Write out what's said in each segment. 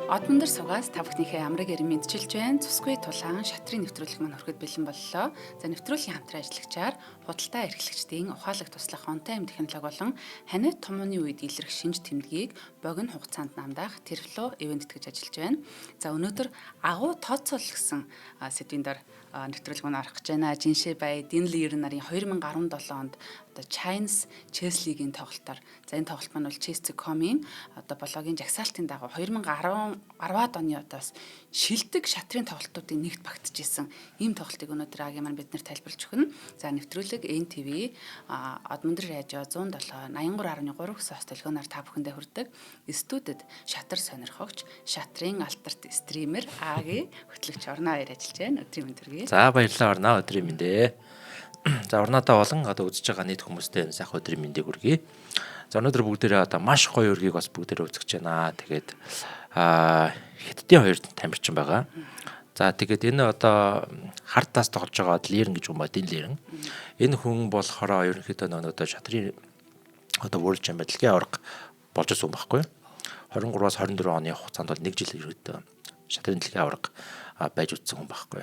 Одмон дээр суугаас та бүхнийхээ амраг ярин мэдчилж байна. Цусгүй тулаан шатрын нэвтрүүлэг маань хүрэхэд бэлэн боллоо. За нэвтрүүлгийн хамтран ажиллагчаар худалдаа эрхлэгчдийн ухаалаг туслах онтой эм технологи болон ханиад томооны үед илрэх шинж тэмдгийг богино хугацаанд намдаах Terflow ивент гэж ажиллаж байна. За өнөөдөр агуу тооцоол гэсэн сэдвийн дор нэвтрүүлэг маань орох гэж байна. Жиншээ бай Дин Лир нарын 2017 онд Chinese Chess League-ийн тоглолтоор за энэ тоглолт маань бол Chess.com-ийн блогийн жагсаалтын дагуу 2010-ад оны удаас шилдэг шатрын тоглолтуудын нэгт багтжсэн ийм тоглолтыг өнөөдөр агийн маань бид нарт тайлбарлаж өгнө. За нэвтрүүлэг NTV Одмондор радио 107 83.3 гэсэн хөтөлбөрөөр та бүхэндээ хүрдэг. Студид шатар сонирхогч, шатрын алтарт стример Агийн хөтлөгч Орноо аяар ажиллаж байна. Өдрийн мэнд хүргэе. За баярлалаа Орноо, өдрийн мэндэ. За орнодоо болон үзэж байгаа нийт хүмүүстээ сайхан өдрийн мэндийг хүргэе. За өнөөдөр бүгдээрээ маш гоё өргийг бас бүгдээрээ үзэж байна. Тэгээд хятадын хоёр тамирчин байгаа. За тэгээд энэ хартаас тоглож байгаа Лирэн гэж юм ба Дин Лирэн. Энэ хүн болохоор ерөнхийдөө нөгөө шатрын World Champion дэлхийн аварга болж ирсэн байхгүй. 23-аас 24 оны хугацаанд бол 1 жил ерөөдөө шатрын дэлхийн аварга байж үтсэн хүн байхгүй.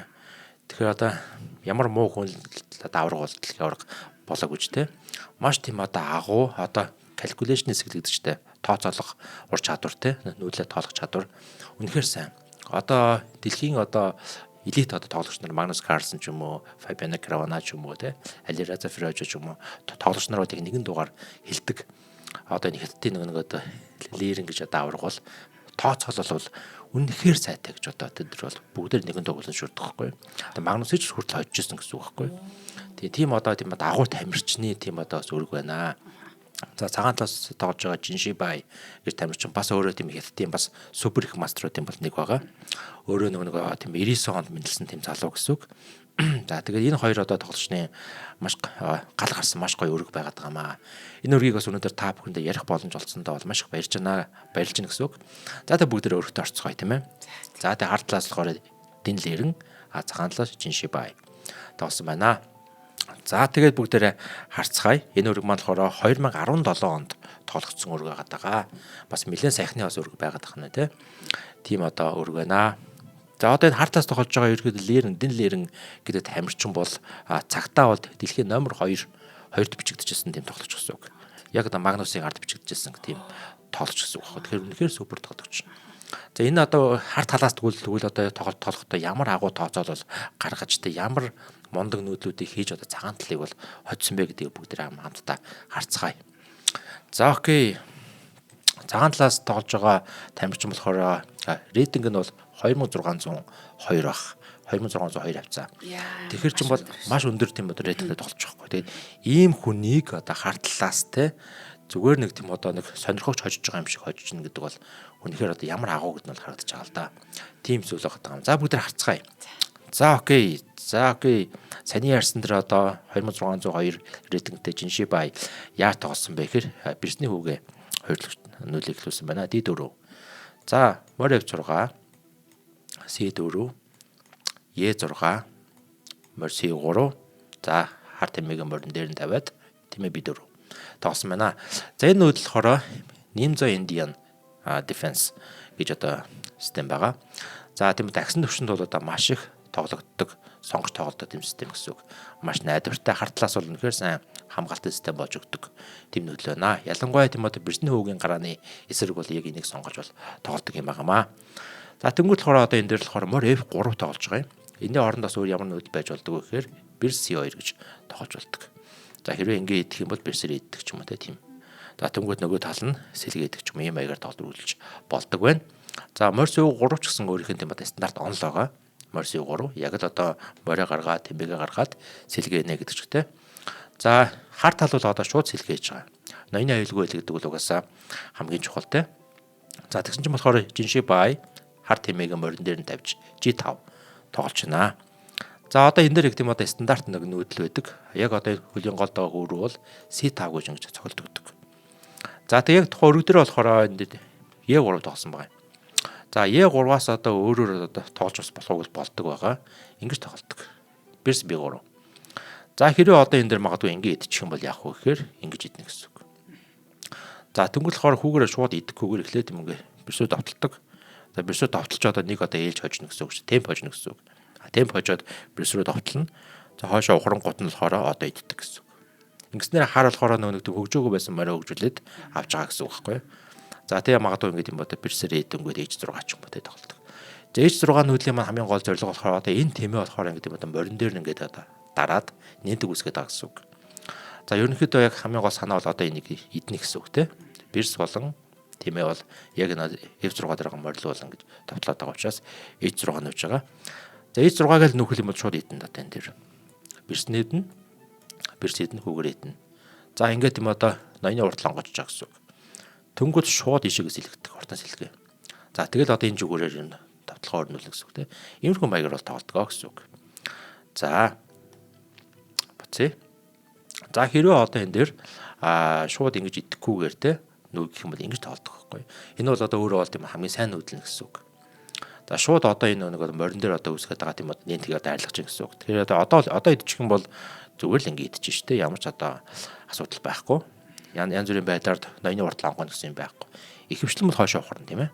Тэгэхээр ямар муу хүн аварга бол дэлхийн аварга болоог үж тэ. Маш тийм агуу calculation хэсэг гэдэг чтэй тооцоолох ур чадвар тэ нүүлээ тоолох чадвар үнэхээр сайн. Дэлхийн элит тоглогч нар Магнус Карлсон ч юм уу, Фабиано Каруана ч юм уу тэ, Алираза Феррожо ч юм уу тоглогч наруудыг нэгэн дугаар хилдэг. Энэ хятадын нөгөө Лирэн гэж аварга бол тооцоолол бол үнэхээр сайтай гэж тэд нар бол бүгдээр нэгэн дугуулсан шүрдэг байхгүй. Магнус ч хүртэл хожиж ирсэн гэсэн үг байхгүй. Тийм агуу тамирчны тийм бас өрг байна. За цагаан талаас тоглож байгаа Жинши Бай гэж тамирчин бас өөрөө тийм хятадын бас супер их мастеруудын бол нэг байгаа. Өөрөө нөгөө тийм 99 онд мэдлсэн тийм залуу гэсэн үг. За тэгээд энэ хоёр тоглолчны маш гал гарсан маш гоё өрг байгаад байгаамаа. Энэ өргийг бас өнөөдөр та бүхэндээ ярих боломж олцсондоо бол маш их баярлж байна гэсэн үг. За тэгээд бүгдээ өргөдөө орцгоё тийм ээ. За тэгээд хард талаас болохоор Дин Лирэн, цагаан талаас Жинши Бай тоглосон байна. За тэгээд бүгдээрээ харцгаая. Энэ өрг маань болохоор 2017 онд тоглогдсон өрг байгаад байгаа. Бас нэлээд сайхны бас өрг байгаад байна тий. Тийм өрг байна. За энэ хартаас тоглож байгаа ерөөд Дин Лирэн гэдэг тамирчин бол цагтаа бол дэлхийн номер 2 хоёрт бичигдчихсэн тийм тоглогч гэсэн үг. Яг Магнусыг ард бичигдчихсэн тийм тоглогч гэсэн үг. Тэгэхээр үнэхээр супер тоглогч. За энэ харт талаас тэгвэл тоглолтоо ямар агуу тооцоол бол гаргаж тэ ямар мондог нүүдлүүдийг хийж цагаан талыг бол хоцсон бэ гэдгийг бүгдээ хамтдаа харцгаая. За окей. Цагаан талаас тоглож байгаа тамирчин болохоор рейтинг нь бол 2602 баг. 2602 авцаа. Тэгэхээр чинь бол маш өндөр тийм рейтингтэй тоглож байгаа байхгүй. Тэгээд ийм хүнийг харт талаас те зүгээр нэг тийм нэг сонирхогч хожиж байгаа юм шиг хожиж гин гэдэг бол үнэхээр ямар агуу гэдэг нь харагдаж байгаа л да. Тийм зүйл байгаа юм. За бүгд харцгаая. За окей. Саний ярьсан дээр 2602 рейтингтэй Жинши Бай яар тоглосон бэ гэхээр Бирсний хүүгээ хоёрлогч нүүлийг хэлсэн байна. D4. За Морев 6, C4, E6, Морси 3. За хар тэмээгийн морин дээр нь тавиад тэмээ B4 тоглосон байна. За энэ нүүдэл болохоор Nimzo Indian Defense гэж систем байгаа. За тийм агсан төвшөнд бол маш их тоглогддог сонгож тоглолттой тийм систем гэсэн үг. Маш найдвартай харт талаас бол үнэхээр сайн хамгаалалтын систем болж өгдөг тийм нөлөө байна. Ялангуяа тийм Бирсний хүүгийн гарааны эсрэг бол яг энийг сонгож бол тоглодог юм байгаамаа. За тэнгуут болохоор энэ дээр болохоор мор F3 тоглож байгаа юм. Энийн орондоос өөр ямар нөлөө байж болдог вэ гэхээр Бирс C2 гэж тоглож болдог. За хэрвээ ингэ идэх юм бол Бирсээр идэх ч юм уу тийм. За тэнгуут нөгөө тал нь сэлгээдэг ч юм ийм маягаар тоглож үргэлж болдог байна. За Морси 3 ч гэсэн өөрийнх нь тийм стандарт онл байгаа. Морси 3 яг л морё гаргаад тэмбэгээ гаргаад сэлгээнэ гэдэг ч гэдэг. За харт тал бол шууд сэлгээж байгаа. Ноёны аюулгүй гэдэг бол угаасаа хамгийн чухал те. За тэгсэн чинь болохоор Жинши Бай харт тэмээгийн морин дээр нь тавьж G5 тоглож байна. За энэ дээр тийм стандарт нэг нүүдэл байдаг. Яг хөлийн гол доо хөрөө бол C5 гэж ингэж цогцолдог. За яг тухайн өрг дээр болохоор энэ E3 тоглосон байгаа. За E3-аас өөрөөр тоглож болох болдог байгаа. Ингэж тоглолдог. Бирс B3. За хэрвээ энэ дээр магадгүй ингэ идчих юм бол яах вэ гэхээр ингэж идэх гэсэн үг. За тэнгуэл болохоор хүүгээрээ шууд идэхгүйгээр эхлээд юм ингээ бирсүүд авталдаг. За бирс рүү довтолж одоо нэг одоо ээлж хожно гэсэн үг шүү. Темп хожно гэсэн үг. Темп хожоод бирс рүү довтлно. За хоошоо ухрангууд нь болохоор одоо иддэг гэсэн үг. Ингэснээр хаар болохоор нэг хөгжөөгөө байсан морой хөгжүүлээд авч байгаа гэсэн үг байхгүй. За тэгээ магадгүй ингэдэм юм бодо бирсээр эдэнгүүд H6 ч юм уу тэ тоглолдог. За H6 нүүдлийн маань хамгийн гол зорилго болохоор одоо энэ тэмээ болохоор ингэдэм одоо морин дээр ингээд одоо дараад нэндэг үсгээд байгаа гэсэн үг. За ерөнхийдөө яг хамгийн гол санаа бол одоо энийг идэх гэсэн үг те. Бирс болон тэмээ бол яг F6 дээр морил болон гэж товтлоод байгаа учраас H6 нүүж байгаа. За H6-г л нөхөл юм бол шууд идэн даа энэ дээр. Бирс нээдэн, бирс идэн хүүгээр идэн. За ингээд юм одоо ноёны урд лонгож байгаа гэсэн үг. Төнгөд шууд ишигээс илгдэг хортон сэлгээ. За тэгэл одоо энэ зүгээрээр юм тавталгаа өрнүүлнэ гэсэн үг те. Иймэрхүү маягаар бол тоглодог гэсэн үг. За бацээ. За хэрвээ одоо энэ дээр шууд ингэж идэхгүйгээр те нүүх юм бол ингэж тоглодог байхгүй. Энэ бол одоо өөрөө бол тийм хамгийн сайн нүүдэлнэ гэсэн үг. За шууд одоо энэ нэг морин дээр одоо үсгээд байгаа тийм нэнтгийг одоо арилгаж байгаа гэсэн үг. Тэгэхээр одоо идчих юм бол зүгээр л ингэ идчих шүү дээ. Ямар ч одоо асуудал байхгүй. Янз бүрийн байдлаар ноёны урт лонгоно гэсэн юм байхгүй. Ихэвчлэн бол хоошоо ухарна тийм ээ.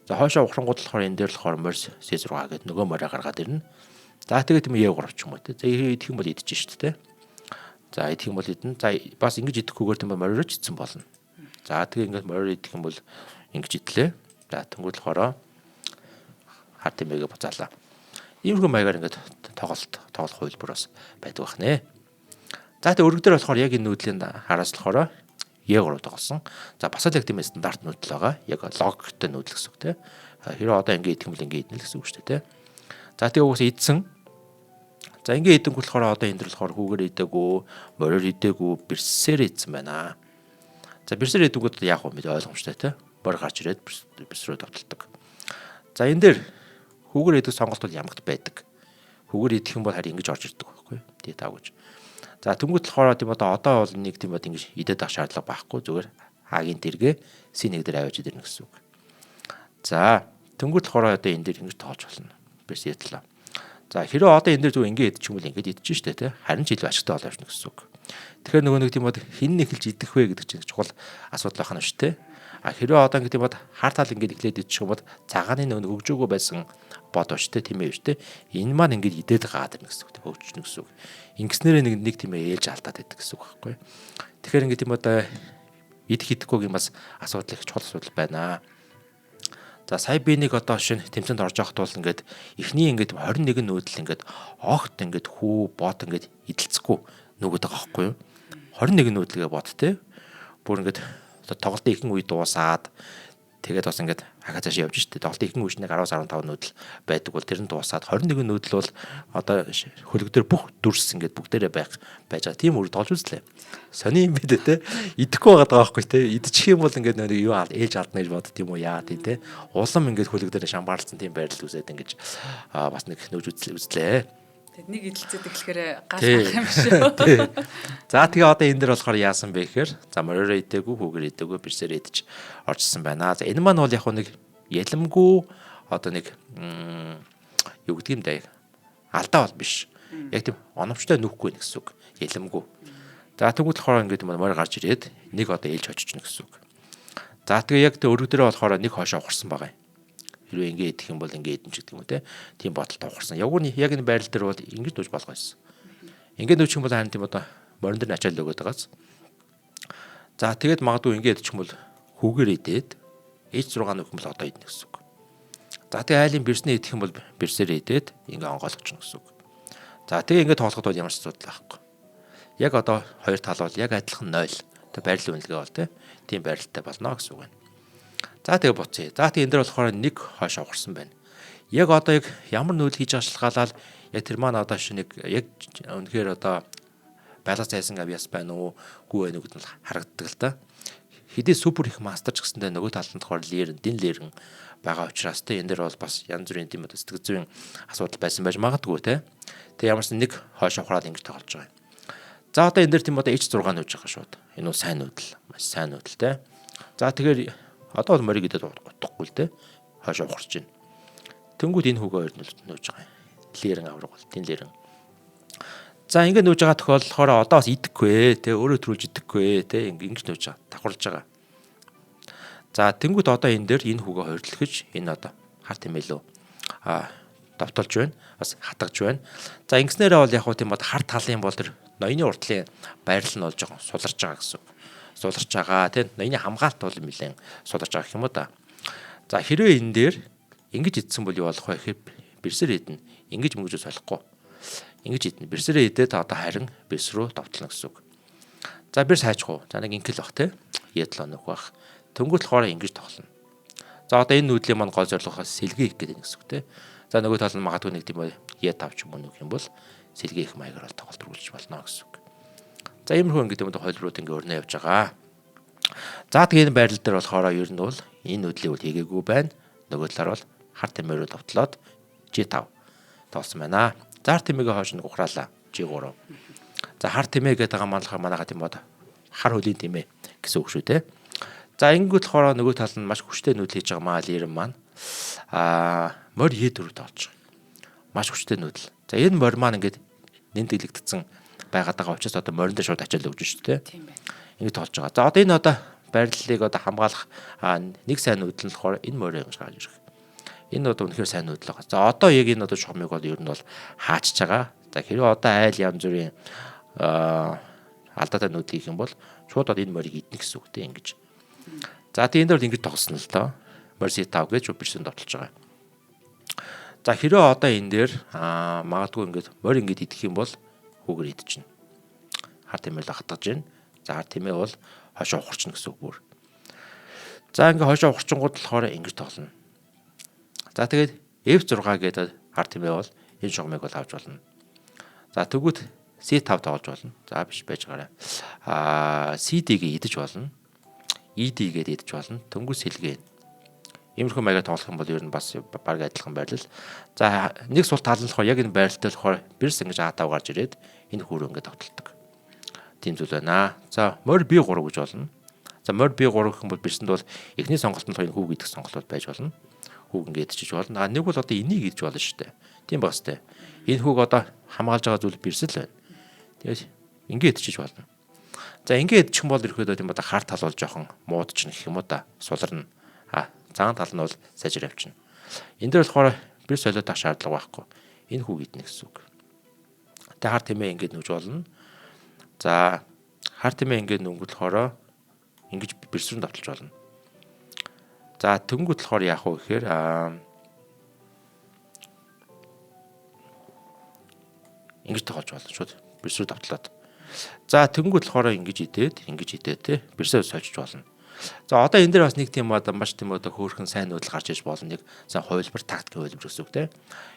За хоошоо ухрангууд болохоор энэ дээр болохоор морс C6 гэдэг нөгөө мороо гаргаад ирнэ. За тэгээд тийм E3 ч юм уу те. За идэх юм бол идчих шүү дээ. За идэх юм бол идэн. За бас ингэж идэхгүйгээр тийм мориорч идсэн болно. За тэгээ ингээд мориор идэх юм бол ингэж идлээ. За тэнгуэл болохоор харт тэмээгээ буцаалаа. Иймэрхүү маягаар ингээд тоглох хувилбар бас байдаг бах нэ. За тэгээ өргөдөр болохоор яг энэ нүүдлийн хараас болохоор E3 тоглосон. За бас л яг тийм стандарт нүүдэл байгаа. Яг логиктэй нүүдэл гэсэн үг те. Хэрэв одоо ингээд идэх юм бол ингээд идэнэ л гэсэн үг шүү дээ те. За тэгээ угсаа идсэн. За ингээд идэнгүүт болохоор одоо энэ дөр болохоор хүүгээр идээгүй, мориор идээгүй, бирсээр идсэн байна. За бирсээр идэнгүүт яг мэдээ ойлгомжтой те. Бор гарч ирээд бирс рүү давталдаг. За энэ дээр хүүгээр идэх сонголт бол ямагт байдаг. Хүүгээр идэх юм бол харин ингэж орж ирдэг байхгүй. Тэгээ тав гэж. За тэнгуут болохоор тийм одоо бол нэг тийм бод ингэж идээд авах шаардлага байхгүй. Зүгээр хагийн дэргээ C1 дээр аваад ирнэ гэсэн үг. За тэнгуут болохоор одоо энэ дээр ингэж тоолж болно. Бирс ядлаа. За хэрэв одоо энэ дээр зөв ингэ идчих юм бол ингэж идэж штэ те. Харин ч илүү ашигтай болоо явна гэсэн үг. Тэгэхээр нөгөө нэг тийм бод хин эхэлж идэх вэ гэдэг чинь чухал асуудал байна шүү дээ. Хэрэв одоо ингэ тийм бод хаартаал ингэ эхлээд идчих юм бол цагааны нөгөө хөгжөөгөө байсан бод ба штэ тийм ээ штэ. Энэ маань ингэ идээд гаад ирнэ гэсэн үг. Хөгжнө гэсэн үг. Ингэснээр нэг тийм ээлж алдаад байдаг гэсэн үг байхгүй. Тэгэхээр ингэ тийм одоо идэх идэхгүйгийн бас асуудал их чухал асуудал байна. За сая би нэг одоо шинэ тэмцээнд орж явахд бол ингээд эхний ингээд 21 нүүдэл ингээд огт ингээд хүү бот ингээд идэлцэхгүй нүгэд байгаа байхгүй юу? 21 нүүдлгээ бот те. Бүр ингээд тоглолтын ихэнх үе дуусаад тэгээд бас ингээд хага цааш явж штэ. Тоглолтын ихэнх үеч нэг 10-15 нүүдэл байдаг бол тэр нь дуусаад 21 нүүдэл бол одоо хөлөгдөр бүх дүрс ингээд бүгдээрээ байж байгаа. Тийм үр толж үзлээ. Сони юм бэ те. Идэхгүй байгаа байхгүй те. Идчих юм бол ингээд нэг юу ээлж алдна гэж бодд юм уу яа тий те. Улам ингээд хөлөгдөр шамбаарлцсан тийм байрлал үзээд ингээд бас нэг нөөж үзлээ. Тэгэд нэг идэлцээд эхлэхээр гал бах юм шүү. За тэгээ одоо энэ дэр болохоор яасан бэ гэхээр за мориороо идээгүй, хүүгээр идээгүй, бирсээр идэж орчсон байна. За энэ маань бол яг нэг ялэмгүй одоо нэг юу гэдэг юм даа. Алдаа бол биш. Яг тийм оновчтой нүүхгүй гэсэн үг. Ялэмгүй. За тэгвэл болохоор ингээд морь гарч ирээд нэг одоо ээлж очиж гэсэн үг. За тэгээ яг тэ өргөдөрөө болохоор нэг хоошоо ухарсан байгаа юм. Хэрвээ ингэ идэх юм бол ингэ идэн ч гэдэг юм уу те. Тийм бодолтой ухарсан. Яг энэ байрал дээр бол ингэж дүүж болгоо юмсан. Ингэ дүүчих юм бол харин тийм одоо морин дээр ачаал өгöd байгаас. За тэгээд магадгүй ингэ идчих юм бол хүүгээр идээд H6 нөх юм бол одоо идэх гэсэн үг. За тэгээд айлын бирснээ идэх юм бол бирсээр идээд ингэ онгойлгочихно гэсэн үг. За тэгээ ингэ тоглоход бол ямар ч асуудал байхгүй. Яг одоо хоёр тал бол яг адилхан 0. Тэг байрлал үнэлгээ бол тийм байралтай болно гэсэн үг байна. За тэгээ буцъя. За тэгээ энэ дээр болохоор нэг хоошоо ухарсан байна. Яг одоо яг ямар нүүдэл хийж байгаа шалгаалаад яг тэр маань одоо шинэ яг үнэхээр одоо байлгаж зайсан авьяас байна уу, гүү байна уу гэдэг нь харагддаг л да. Хэдий супер их мастерч гэсэндээ нөгөө талд нь болохоор дин лерэн байгаа учраас энэ дээр бол бас янз бүрийн тийм одоо сэтгэл зүйн асуудал байсан байж магадгүй те. Тэгээ ямарсан нэг хоошоо ухраад ингэж тоглож байгаа юм. За одоо энэ дээр тийм одоо H6 нүүж байгаа шууд. Энэ бол сайн нүүдэл, маш сайн нүүдэл те. За тэгэхээр одоо бол морийг идээд утгахгүй л те. Хоошоо ухарч байна. Тэнгүүд энэ хүүгээ хоёр нүүж байгаа юм. Лерэн авраг бол тэн лерэн. За ингэ нүүж байгаа тохиолдолд одоо бас идэхгүй те. Өөрөө төрүүлж идэхгүй те. Ингэж нүүж байгаа. Давхарлаж байгаа. За тэнгүүд одоо энэ дээр энэ хүүгээ хоёрлохж энэ одоо хар тэмээлүү давтуулж байна. Бас хатгаж байна. За ингэснээрээ бол яг хөө тийм бод хар талын бол тэр ноёны уртлын байрлал нь бол жоохон суларч байгаа гэсэн. Суларч байгаа тийм ноёны хамгаалт бол нэлээд суларч байгаа юм уу да. За хэрвээ энэ дээр ингэж идсэн бол юу болох вэ гэхээр бэрсэр идэнэ. Ингэж мөнгөж солихгүй. Ингэж идэнэ. Бэрсэрээ идээд одоо харин бэрс рүү давтлана гэсэн үг. За бэрс хайчихгүй. За нэг инкэл бах те. Ядлаа нөх бах. Төнгөт болохоор ингэж тоглоно. За одоо энэ нүүдлийн маань гол зорилгоос сэлгээ их гэдэг гэсэн үг те. За нөгөө тал нь магадгүй нэг тийм яд авч юм уу юм бол сэлгээ их маягаар бол тоглолт үргэлж болно гэсэн үг. За иймэрхүү ингэдэг юм хойлбрууд ингээ өрнөө явж байгаа. За тэгээ энэ байрлал дээр болохоор ер нь бол энэ нүүдлийн үл хийгээгүй байна. Нөгөө талаар бол хар тэмээрөө давтлаад G5 тоосон байна. За хар тэмээгээ хойш нэг ухраалаа G3. За хар тэмээ гэдэг байгаа манайхаа тийм бод хар хөлийн тэмээ гэсэн үг шүү те. За ингэвэл болохоор нөгөө тал нь маш хүчтэй нүүдэл хийж байгаа маа лирэн маань морь E4 тоолж байгаа. Маш хүчтэй нүүдэл. За энэ морь маань ингээд нэмдэглэгдсэн байгаад байгаа учраас одоо морин дээр шууд ачаал өгч шүү дээ. Тийм байна. Ингэ тоолж байгаа. За одоо энэ одоо байрлалыг одоо хамгаалах нэг сайн нүүдэл нь болохоор энэ морь ингэж гарч ирэх. Энэ одоо үнэхээр сайн нүүдэл байгаа. За одоо яг энэ одоо шугамыг бол ер нь бол хаачж байгаа. За хэрвээ одоо айл янз бүрийн алдаатай нүүдэл хийх юм бол шууд одоо энэ морийг идэх гэсэн үг тийм ингэж. За тийм энэ дээр ингэж тогсно л доо. Морь C5 гэж бишсэн довтолж байгаа. За хэрвээ одоо энэ дээр магадгүй ингээд морь ингээд идэх юм бол хүүгээр идчихнэ. Хар тэмээл хатгаж байна. За хар тэмээ бол хошоо ухарчна гэсэн үг бүр. За ингээд хошоо ухарчингууд болохоор ингэж тоглоно. За тэгээд F6 гэдэг хар тэмээ бол энэ шугамыг бол авч болно. За тэгвэл C5 тоглож болно. За биш байж гараа. CD-гээ идэж болно. ED-гээд идэж болно. Төнгөс сэлгээ. Иймэрхүү маягаар тоглох юм бол ер нь бас баг адилхан байрлал. За нэг сул тал нь болохоор яг энэ байрлалтай болохоор бирс ингэж А5 гарч ирээд энэ хүүрөө ингэж тогтолдог. Тийм зүйл байна. За морь B3 гэж болно. За морь B3 гэх юм бол бирсэнд бол эхний сонголтод энэ хүүг идэх сонголтууд байж болно. Хүүг ингэж идэж болно. Нэг бол одоо энийг идэж болно шүү дээ. Тийм баг сте. Энэ хүүг одоо хамгаалж байгаа зүйл бирсэл байна. Тэгээд ингэ идэж болно. За ингэ идчих юм бол ерөөдөө тийм одоо хар тал бол жоохон муудчихна гэх юм уу да. Суларна. Цагаан тал нь бол сайжир явчихна. Энэ дээр болохоор бир солиод авах шаардлага байхгүй. Энэ хүүг иднэ гэсэн үг. Тэ хар тэмээ ингэж нүж болно. За хар тэмээ ингэж нүнгэл болохоор ингэж бирсрэн давталж болно. За тэнгуут болохоор яах вэ гэхээр ингэж тоглож болно шууд бирсрүү давтлаад. За тэнгуут болохоор ингэж идээд те бирсээ сольж болно. За одоо энэ дээр бас нэг тийм одоо маш тийм одоо хөөрхөн сайн нүүдэл гарч иж болно. Нэг сайн хувилбар тактик хувилбар гэсэн үг те.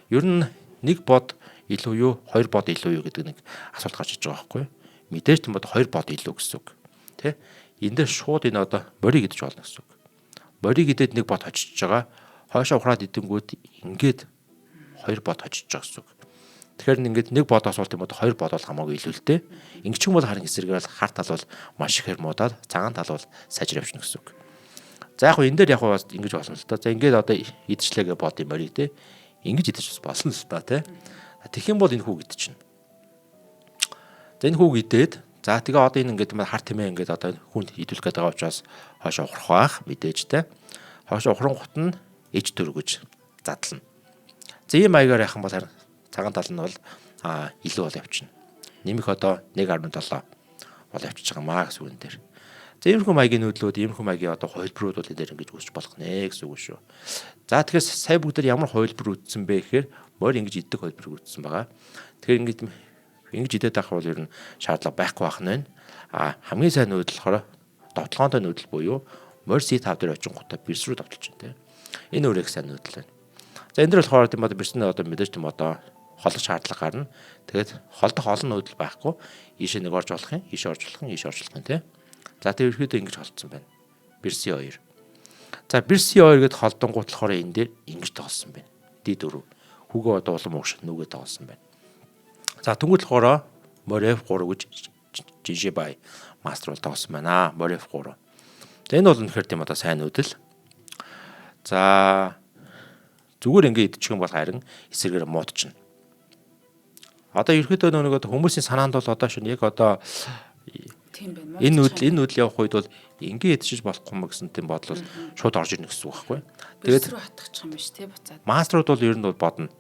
Ер нь нэг бод илүү юу, хоёр бод илүү юу гэдэг нэг асуулт гарч иж байгаа байхгүй юу? Мэдээж тийм бод хоёр бод илүү гэсэн үг. Тэ? Энэ дээр шууд энэ одоо морийг идэж болно гэсэн үг. Морийг идээд нэг бод хожиж байгаа. Хойшоо ухраад идэнгүүт ингээд хоёр бод хожиж байгаа гэсэн үг. Тэгэхээр ингээд нэг бодоос бол тийм бод хоёр бод бол хамаагүй илүү л дээ. Ингэчих юм бол харин эсрэгээр бол хар тал бол маш ихээр муудаад цагаан тал бол сайжир явчихна гэсэн үг. За яг хөө энэ дээр яг бас ингэж болно л та. За ингээд одоо идчихлээгээ бод юм ориг те. Ингэж идэж бас болно л та те. Тэгэх юм бол энэ хүүг идчихнэ. За энэ хүүг идээд за тэгээ одоо энэ ингээд хар тэмээ ингээд одоо хүнд идүүлэх гээд байгаа учраас хойшоо ухрах байх мэдээж те. Хойшоо ухран гут нь H4 гэж задлана. За ийм маягаар яхан бол харин цагаан тал нь бол илүү бол явчихна. Нэмэх одоо 1.7 бол явчихж байгаа маа гэсэн үг дээр. За иймэрхүү маягийн нүүдлүүд, иймэрхүү маягийн одоо хувилбарууд бол энэ дээр ингэж үүсч болох нэ гэсэн үг шүү. За тэгэхээр сая бүгд ямар хувилбар үүссэн бэ гэхээр морь ингэж иддэг хувилбар үүссэн байгаа. Тэгэхээр ингэж идээд авах бол ер нь шаардлага байхгүй байх нь байна. Хамгийн сайн нүүдэл болохоор довтлогоонтой нүүдэл буюу морь C5 дээр очингуудаа бирс рүү довтлож байна тийм. Энэ өөрөө их сайн нүүдэл байна. За энэ дээр болохоор тийм одоо бирснээ одоо мэдээж тийм одоо холох шаардлага гарна. Тэгээд холдох олон нүүдэл байхгүй. Ийшээ нэг орж болох юм, ийшээ орж болох юм, ийшээ орж болох юм тийм. За тэр ихэдээ ингэж холдсон байна. Бирс C2. За бирс C2 гэд холдонгууд болохоор энэ дээр ингэж тоглосон байна. D4. Хүүгээ одоо улам угш нүгээ тоглосон байна. За тэнгуүл болохоор морь F3 гэж жижиг бай мастер бол тоглосон байна. Морь F3. За энэ бол үнэхээр тийм одоо сайн нүүдэл. За зүгээр ингэ идчих юм бол харин эсрэгээр муудчихна. Одоо ерөөдөө нөгөө хүмүүсийн санаанд бол одоо шинэ яг одоо энэ нүүдэл явах үед бол Ингээ идчихэж болохгүй юм гэсэн тийм бодол бол шууд орж ирнэ гэсэн үг байхгүй. Тэгээд рүү хатчих юм биш тий буцаад. Маструуд бол ер нь бол бодно.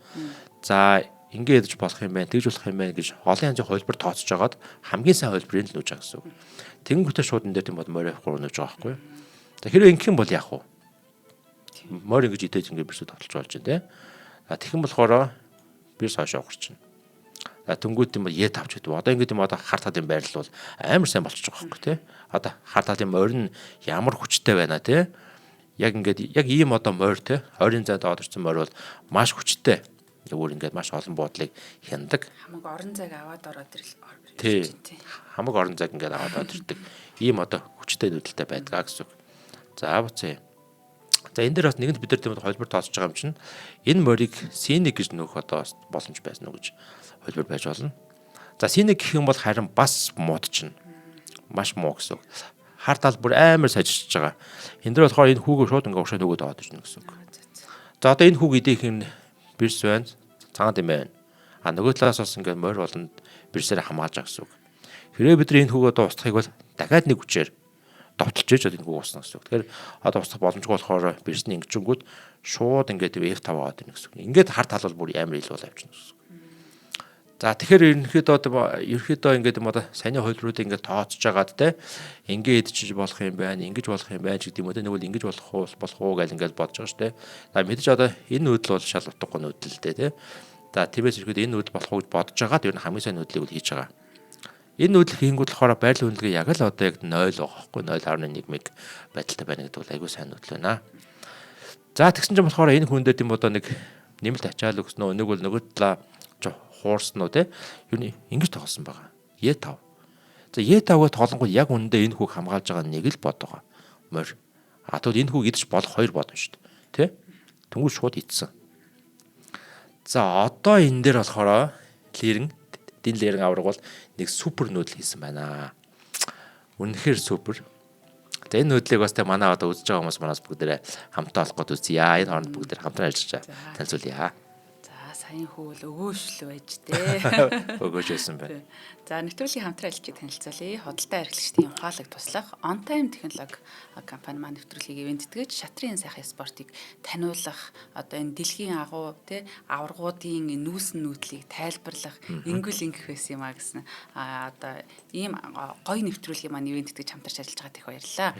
За ингээ идэж болох юм байна, тэгж болох юм байна гэж олон янзын хувилбар тооцож агаад хамгийн сайн хувилбарыг л нүүж байгаа гэсэн үг. Тэнгүүтээ шууд энэ дээр тийм бод морь авахгүй нүүж байгаа байхгүй. За хэрэв ингэх юм бол яах вэ? Морь ингэж идэж ингээ бирсүү тоглож болж байна тий. За тэгэх юм болохоор бирс хойшоо гарчихна. Тэнгүүт юм яа тавч гэдэг. Одоо ингэ юм одоо хар талын байрлал бол амар сайн болчихж байгаа байхгүй тий. Одоо хар талын морь нь ямар хүчтэй байна тий. Яг ингээд яг ийм одоо морь тий. Ойрын зайд одорсон морь бол маш хүчтэй. Өөр ингээд маш олон буудлыг хяндаг. Хамаг орон зайг аваад ороод ирэл. Тий. Хамаг орон зайг ингээд аваад ороод ирдэг. Ийм одоо хүчтэй нүүдэлтэй байдгаа гэсэн үг. За буцаа. За энэ дээр бас нэгэнт бид нар тийм холбор тооцож байгаа юм чинь энэ морийг синик гэж нөхөх одоо боломж байсан уу гэж холбор байж болно. За синик гэх юм бол харин бас муудчихна. Маш муу гэсэн үг. Хар тал бүр амар сажиж байгаа. Энэ дээр болохоор энэ хүүгээ шууд ингээ уушаа нөгөөд аваад ирнэ гэсэн үг. За одоо энэ хүүг идэх юм бирс байна. Цагаан юм байна. Нөгөө талаас бас ингээ морь болонд бирсээр хамгаалж байгаа гэсэн үг. Хэрвээ бид энэ хүүгээ одоо устгахыг бол дахиад нэг хүчээр довтолж ээж одоо энэ хүүг усна гэсэн үг. Тэгэхээр одоо устгах боломжгүй болохоор бирсний ингэчэнгүүд шууд ингээд F5 аваад ирнэ гэсэн үг. Ингээд хар тал бол бүр амар илүү авчихна гэсэн үг. За тэгэхээр ерөнхийдөө ингээд юм одоо саяны хувилбаруудыг ингээд тооцож агаад те ингээд идчих болох юм байна, ингэж болох юм байна гэдэг юм уу те нэг бол ингэж болох уу гэж ингээд бодож байгаа шүү те. За мэдээж одоо энэ нүүдэл бол шал утгагүй нүүдэл л те. За тиймээс ихэд энэ нүүдэл болох уу гэж бодож агаад ер нь хамгийн сайн нүүдлийг бол хийж байгаа. Энэ нүүдэл хийнгүүт болохоор байрлал үнэлгээ яг л одоо яг 0 байгаа байхгүй 0.1 мэг байдалтай байна гэдэг бол айгүй сайн нүүдэл байна. За тэгсэн чинь болохоор энэ хүн дээр тийм одоо нэг нэмэлт ачаал өгснөө нэг бол нөгөө талаа хуурсан уу те юу ингэж тоглосон байгаа. Е5. За Е5-г тоглонгод яг үнэндээ энэ хүүг хамгаалж байгаа нэг л бод байгаа. Морь. Тэгвэл энэ хүүг идэж болох хоёр бод шүү дээ. Тэ? Тэнгүү шууд идсэн. За одоо энэ дээр болохоор дин лерэн авраг бол нэг супер нүүдэл хийсэн байна. Үнэхээр супер. За энэ нүүдлийг бас тэ манай одоо үзэж байгаа хүмүүс манаас бүгдээрээ хамтаа олох гээд үзье. Энэ хооронд бүгдээр хамтран ажиллаж танилцуулъя. Сайн хөл өгөөшлөө байж тээ. Өгөөж байсан байна. За нэвтрүүлгийн хамтран ажиллаж танилцуулъя. Худалдаа эрхлэгчдийн ухаалаг туслах On Time технологи компани маань нэвтрүүлгийг ивэнттгэж шатрын сайхан спортыг таниулах, одоо энэ дэлхийн агуу тий аваргуудын нүүсэн нүүдлийг тайлбарлах ингүүл ингэх байсан юм а гэсэн. Одоо ийм гоё нэвтрүүлгийн маань ивэнттгэж хамтарч ажиллаж байгааг их баярлалаа.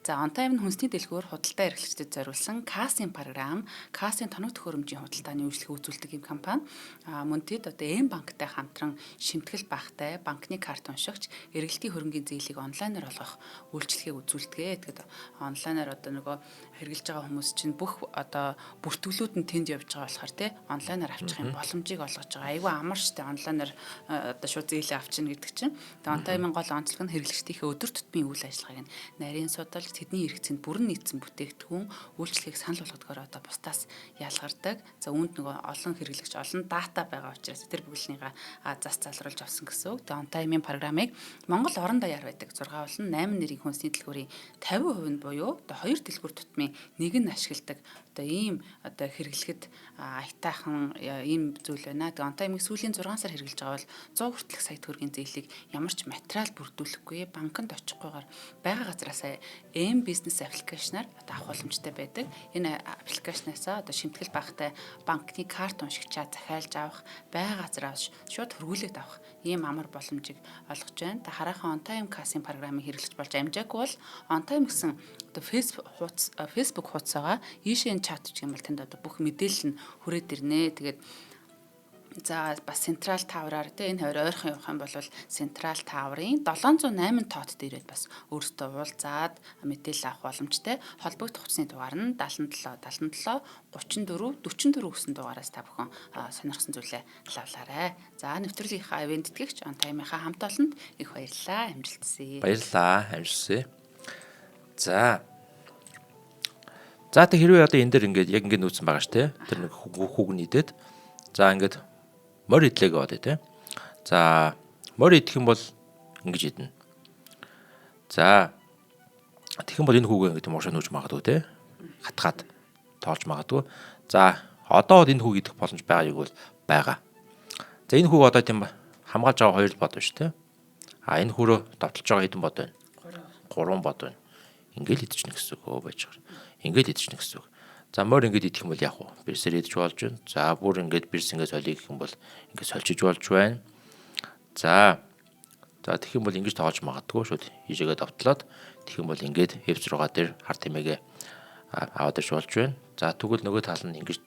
За On Time нь хүнсний дэлгүүр худалдаа эрхлэгчдэд зориулсан кассинг програм, кассинг тоног төхөөрөмжийн худалдааны үйлчлэг үзүүлдэг юм компани. Мөн тэд одоо М банктай хамтран шимтгэл багтай банкны карт уншигч эргэлтийн хөрөнгийн зээлийг онлайнаар олгох үйлчлэгийг үзүүлдэг. Тэгээд онлайнаар одоо нөгөө хэрэгжилж байгаа хүмүүс чинь бүх одоо бүртгэлүүд нь тэнд явж байгаа болохоор тий онлайнаар авчих юм боломжийг олгож байгаа. Айгүй амар штэ онлайнаар одоо шууд зээлээ авчина гэдэг чинь. Тэгээд On Time-ын гол онцлог нь хэрэглэгчдийнхээ өдөр тутмын үйл ажиллагааг нь нарийн судалж тэдний хэрэгцээнд бүрэн нийцсэн бүтээгдэхүүн үйлчлэгийг санал болгохоор одоо бусдаас ялгардаг. За үүнд нөгөө олон хэрэглэгч олон дата байгаа учраас тэр бүглэнийга зас залруулж авсан гэсэн үг. On Time-ийн програмыг Монгол орон даяар байдаг 6 болон 8 нэрийн хүнсний дэлгүүрийн 50% нь буюу одоо 2 дэлгүүр тутмын нэг нь ашигладаг. Одоо ийм одоо хэрэглэхэд аятайхан ийм зүйл байна. Тэгээ On Time-ийг сүүлийн 6 сар хэрэглэж байгаа бол 100 хүртэлх сая төгрөгийн зээлийг ямар ч материал бүрдүүлэхгүй банкнд очихгүйгээр байгаа газараасаа M бизнес аппликейшнаар одоо авах боломжтой байдаг. Энэ аппликейшнаасаа одоо шимтгэл багтай банкны карт уншигчаа захиалж авах, байгаа газараас шууд хөргүүлээд авах ийм амар боломжийг олгож байна. Та хараахан On Time кассинг програмыг хэрэглэж болж амжаагүй бол On Time гэсэн одоо Facebook хуудасаа ийшээ чат гэх юм бол тэнд одоо бүх мэдээлэл нь хүрээд ирнэ. Тэгээд за бас Central Tower-аар тэ энэ хоёр ойрхон явах юм бол Central Tower-ын 708 тоот дээрээ бас өөртөө уулзаад мэдээлэл авах боломжтой. Холбогдох утасны дугаар нь 77 77 34 44 гэсэн дугаараас та бүхэн сонирхсан зүйлээ лавлаарай. За нэвтрүүлгийнхаа ивент тэтгэгч On Time-ийнхаа хамт олонд их баярлалаа. Амжилт хүсье. Баярлалаа. Амжилт хүсье. За тэг хэрвээ одоо энэ дээр ингээд яг ингээд нүүсэн байгаа ш тэ. Тэр нэг хүүг нийдэд. За ингээд морь идлээ гэдэг тэ. За морь идэх юм бол ингэж идэнэ. За тэгэх юм бол энэ хүүгээ ингээд муушаа нүүж магадгүй тэ. Хатгаад тоолж магадгүй. За одоо энэ хүүг идэх боломж байгаа юу бол байгаа. За энэ хүүг одоо тийм хамгаалж байгаа хоёр бод байна ш тэ. Энэ хүүрөө довтолж байгаа хэдэн бод байна? 3 бод байна. ингээл идчихнэ гэсэн үг байж байгаа. Ингээл идчихнэ гэсэн үг. За морь ингээд идэх юм бол яг уу бэрсээр идэж болж байна. За бүр ингээд бэрс ингээд солих гэх юм бол ингээд сольчиж болж байна. За тэгэх юм бол ингэж тоолж магадгүй шүүд ижигээ давтлаад тэгэх юм бол ингээд F6 дээр хар тэмээгээ аваад ирж болж байна. За тэгвэл нөгөө тал нь ингэж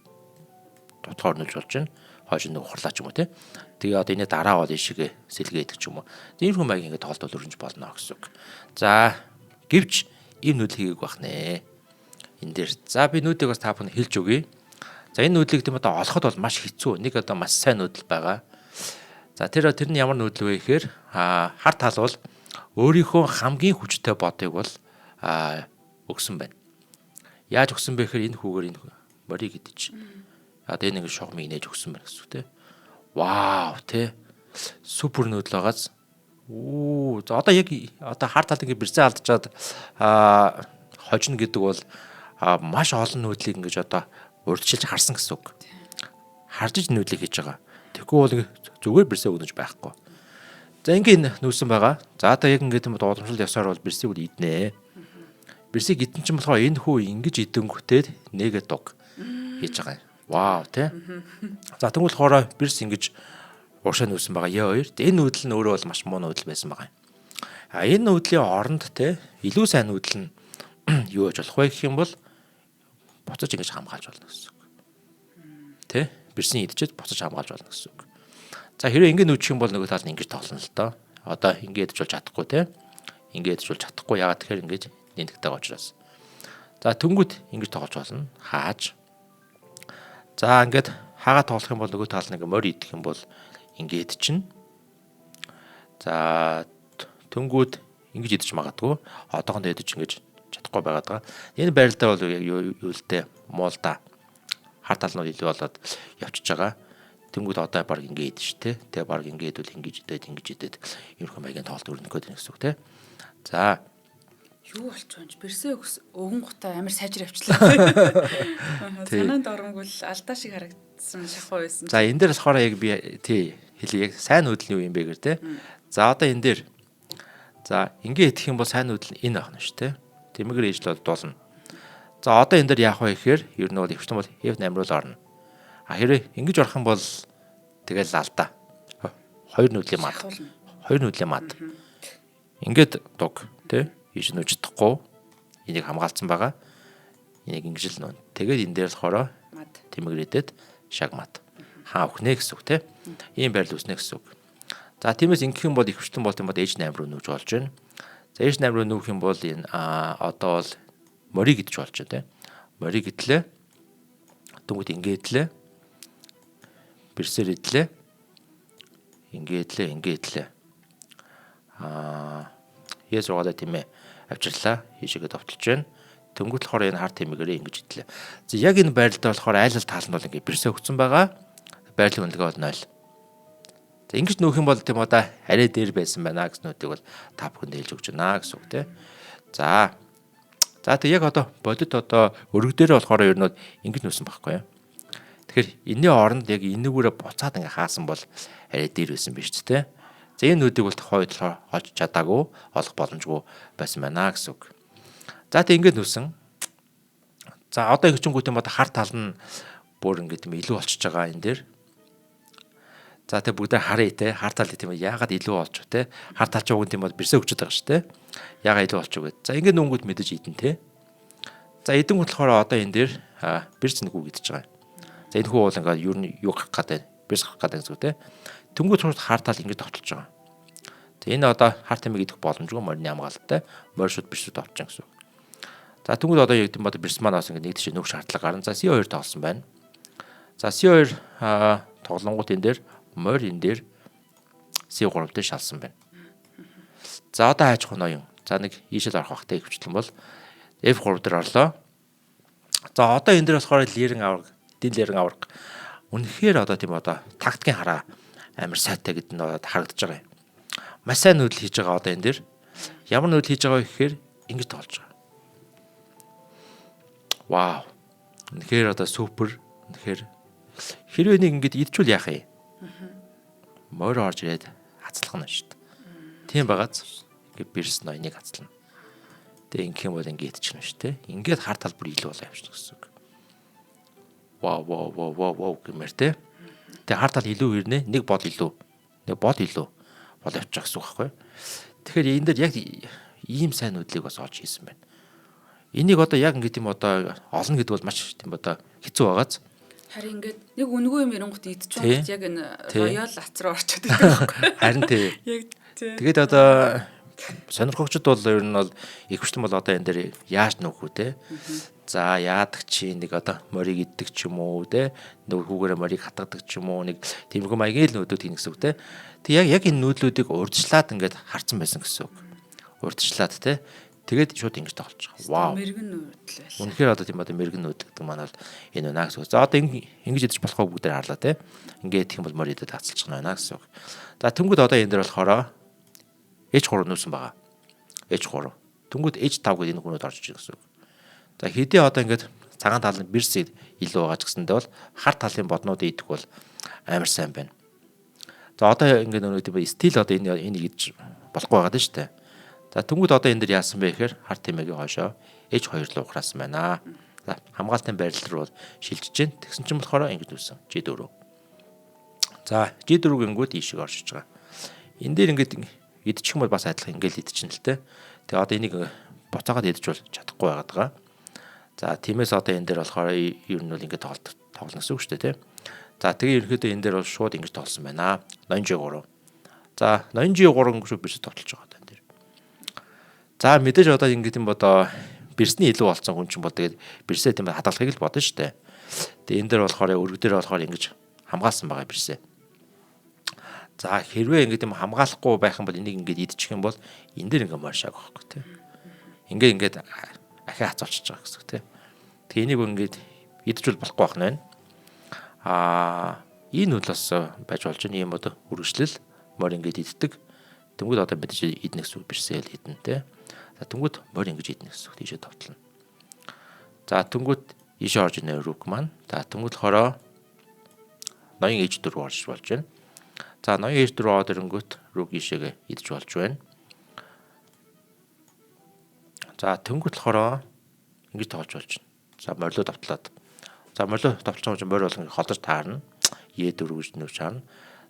дутгаар нөлж болж байна. Хойш нэг ухарлаа ч юм уу те. Тэгээ одоо энэ дараа бол ишигээ сэлгээ идэх ч юм уу. Энэ хүн маяг ингээд тоолтол өрнж болно гэсэн үг. За гэвч ийм нүүдэл хийгээг байх нэ. Энэ дээр. За би нүүдийг бас та бүхэнд хэлж өгье. За энэ нүүдлийг тийм одоо олоход бол маш хэцүү. Нэг одоо маш сайн нүүдэл байгаа. За тэр нь ямар нүүдэл вэ гэхээр хар тал бол өөрийнхөө хамгийн хүчтэй бодыг бол өгсөн байна. Яаж өгсөн бэ гэхээр энэ хүүгээр энэ морийг идэж. Одоо энэ нэг шугамыг нээж өгсөн байна гэсэн үг те. Вау те. Супер нүүдэл байгаас. За одоо яг одоо хар тал ингэ бэрзээ алдчихад хожно гэдэг бол маш олон нүүдлийг ингэж одоо урьдчилж харсан гэсэн үг. Харж иж нүүдлийг хийж байгаа. Тэгэхгүй бол зүгээр бэрсээ өгнөж байхгүй. За ингэ нүүсэн байгаа. За одоо яг ингэ тийм дуудамшил ясаар бол бэрсийг үл иднэ. Бэрсийг идэн чинь болохоор энэ хүү ингэж идэнгүүтээ нэгэд дог хийж байгаа юм. Вау те. За тэгвэл хоороо бэрс ингэж уушаа нүүсэн байгаа. Яа хоёр. Энэ нүүдэл нь өөрөө бол маш муу нүүдэл байсан байгаа юм. Энэ нүүдлийн оронд те илүү сайн нүүдэл нь юу гэж болох вэ гэх юм бол буцаж ингэж хамгаалж болно гэсэн үг. Тэ? Бэрсийн идчихэд буцаж хамгаалж болно гэсэн үг. За хэрвээ ингэ нүүчих юм бол нөгөө тал нь ингэж тоглоно л доо. Одоо ингэ идэж бол чадахгүй те. Ингэ идэж бол чадахгүй. Яагаад тэгэхээр ингэж нэмэгтэй учраас. За тэнгууд ингэж тоглож болно. Хааж. За ингээд хаагаа тоглох юм бол нөгөө тал нэг морь идэх юм бол ингээд чинь. За тэнгууд ингэж идэж магадгүй. Одоохондоо идэж ингэж чадахгүй байгаад байгаа. Энэ байралтай бол юу лтэй муулда хар талнууд илүү болоод явчихж байгаа. Тэнгүүд одоо баг ингээд ш тэ. Тэгээ баг ингээд бол ингэж идээд ерөнхий маягийн тоолт өрнөх гэдэг гэсэн үг тэ. За юу болчих вэ? Бэрсээ өгөн гутаа амар сайжир явчлаа. Санаанд оронгол алдаа шиг харагдсан шахуу байсан. За энэ дээр болохоор яг би тий хэлье. Сайн нүүдэл нь юу юм бэ гэр тэ. За одоо энэ дээр за ингээд идэх юм бол сайн нүүдэл нь энэ байна ш тэ. Тэмэгээр ижил бол дуулна. За одоо энэ дээр яах вэ гэхээр ер нь бол өвчтөн бол F8 руу орно. Хэрэг ингэж орох юм бол тэгэл алдаа. Хоёр нүүдлийн мад. Ингээд дуг тий ийш нүүж чадахгүй. Энийг хамгаалцсан байгаа. Энийг ингэж л нүүн. Тэгээд энэ дээр болохоор мад тэмэглэдэд шаг мад. Хаа өхнэ гэсэн үг тий. Ийм байрал үүснэ гэсэн үг. За тиймээс ингэх юм бол их өвчтөн бол тийм бод H8 руу нүүж болж байна. За H8 руу нүүх юм бол энэ одоо бол морийг идэж болж байна тий. Морийг идлээ. Тэнгүүд ингээд идлээ. Бэрсээр идлээ. Ингээд идлээ. Ясуугаа тийм ээ авчирлаа. Хийшээгээ довтолж байна. Тэнгүүд болохоор энэ хар тэмээгээрээ ингэж идлээ. За яг энэ байралтай болохоор айл тал нь бол ингээд бэрсээ өгсөн байгаа. Байрлал үнэлгээ бол 0. За ингэж нөөх юм бол тийм одоо арай дээр байсан байна гэснүүдийг бол та бүхэнд хэлж өгч байна гэсэн үг тийм. За тэг яг одоо бодит одоо өргө дээр болохоор ер нь ингэж нөөсөн байхгүй юу. Тэгэхээр энэний оронд яг энэгүүрээ буцаад ингээ хаасан бол арай дээр байсан биз дээ. За энэ нүдийг бол хойд олж чадаагүй, олох боломжгүй байсан байна гэсэн үг. За тэг ингэ нөөсөн. За одоо ихчэнгүүд юм одоо хар тал нь бүр ингэ тийм илүү болчихж байгаа энэ дээр. За тэг бүгдээ харъя те. Хар тал тийм яагаад илүү болж те. Хар тал ч уг нь тийм бол бэрсээ өгчөд байгаа шүү те. Яагаад илүү болчих вэ? За ингэ нүнгүүд мэдэж идэн те. За эдэн болохоор одоо энэ дээр бэрс нэгүү гэдэж байгаа. За энэ хүү бол ингээд юу юу гарах гэдэг бэрс гарах гэдэг зүг те. Тэнгүүд шууд хар тал ингэ товтолж байгаа. За энэ одоо хар тамиг идэх боломжгүй морины хамгаалалттай морь шууд бэрсүүд авчихсан гэсэн үг. За тэнгүүд одоо яг тийм бод бэрс манаас ингэ нэг тийш нөх шаардлага гарна. За C2 тоглосон байна. За C2 тоглонгууд энэ дээр морь энэ дээр C3 дээр шалсан байна. За одоо хайж хоноо юм. За нэг ийшэл орох бахтай хөвчлэн бол F3 дээр орлоо. За одоо энэ дээр болохоор лирэн авраг үнэхээр одоо тийм одоо тактикийн хараа амар сайтай гэдэг нь харагдаж байгаа юм. Маш сайн нүүдэл хийж байгаа одоо энэ дээр. Ямар нүүдэл хийж байгаа вэ гэхээр ингэж тоолж байгаа. Вау. Үнэхээр одоо супер. Үнэхээр хэрвээ нэг ингэж идчихвэл яах юм? Морь орж ирээд хацлах нь шүү дээ. Тийм байгааз. Ингээ бэрс ноёныг хацлана. Тэгээ ингэх юм бол ингэ идчихнэ шүү дээ. Ингээд хар талбар илүү болоо явчихна гэсэн үг. Вау гэмээр те. Тэгээ хар тал илүү ирнэ. Нэг бод илүү бол явчих гэсэн үг байхгүй. Тэгэхээр энэ дээр яг ийм сайн нүдлийг бас олж хийсэн байна. Энийг одоо яг ингэ тийм одоо олно гэдэг бол маш тийм одоо хэцүү байгааз. Харин ингээд нэг үнгүй юм эренгут идчихвэн яг энэ роял ац руу орчод байдаг байхгүй. Харин тий. Яг тий. Тэгээд одоо сонирхогчд бол ер нь бол их хүчтэн бол одоо энэ дээр яаж нөхөө те. За яадаг чи нэг одоо морийг иддэг ч юм уу те. Нөгөөгөөрөө морийг хатгадаг ч юм уу нэг тиймэрхүү маягийн л нүүдүүд хийнэ гэсэн үг те. Тэг яг энэ нүүдлүүдийг урьдчилаад ингээд харцсан байсан гэсэн үг. Урьдчилаад те. Тэгээд шууд ингэж тоглож байгаа. Вау. Мэргэн нүүдэл байл. Үнэхээр одоо тийм одоо мэргэн нүүдэл гэдэг маань бол энэ үнэ гэсэн үг. За одоо ингэж идэж болохгүй бүгдээр харлаа те. Ингээд их юм бол морь идэж хацалчих нь байна гэсэн үг. За тэнгууд одоо энэ дээр болохоор H3 нүүсэн байгаа. H3. Тэнгууд H5 гэдэг энэ хүнүүд орж иж гэсэн үг. За хэдий одоо ингээд цагаан талын бирс илүү байгаа ч гэсэндээ бол хар талын боднууд идэх бол амар сайн байна. За одоо ингээд нөгөө тийм стил одоо энийг идэж болохгүй байгаа дээ шүү дээ. За тэнгууд одоо энэ дээр яасан бэ гэхээр хар тэмээгийн хойшоо H2 руу ухраасан байна. За хамгаалтын байрлал руу шилжиж гэн. Тэгсэн чинь болохоор ингэж нүүсэн. G4. За G4 гингүүд ийшээ орж иж байгаа. Энэ дээр ингээд идчих юм бол бас адилхан ингээл идчихнэ л те. Тэгээ одоо энийг буцаагаад идэж бол чадахгүй байгаад байгаа. За тиймээс одоо энэ дээр болохоор ер нь бол ингээд тоглоно гэсэн үг шүү дээ те. За тэгээ ерөнхийдөө энэ дээр бол шууд ингэж тоглосон байна. Ноён-G3. За ноён-G3 шүү бирс тоглож байгаа энэ дээр. За мэдээж одоо ингээд юм бодоо бирсний илүү болсон хүн чинь бол тэгээд бирсээ тийм хадгалагыг л бодно шүү дээ. Тэгээ энэ дээр болохоор өргө дээр болохоор ингэж хамгаалсан байгаа бирсээ. За хэрвээ ингээд юм хамгаалахгүй байх юм бол энийг ингээд идчих юм бол энэ дээр ингээд маршааг байхгүй тий. Ингээд ахиа хацуулчих байгаа гэсэн тий. Тэгээ энийг ингээд идчихвэл болохгүй байх нь байна. Энэ үл бас байж болж байгаа юм одоо үргэлжлэл морь ингээд иддэг. Тэнгүүд одоо мэдээж иднэ гэсэн үг бирсэл идэн тий. За тэнгүүд морь ингэж иднэ гэсэн үг тийшээ товтлно. За тэнгүүд ийшээ орж ирнэ рүүк маань. За тэнгүүд хороо ноён H4 орж болж байна. За ноён H4 ороод ирэнгүүт рүүк ийшээгээ идэж болж байна. За тэнгүүд болохоор ингэж тоолж болж байна. За морилоо давтлаад. За морилоо давталж байгаа чинь морь болгон холдож таарна. Е4 гэж нүүж чаана.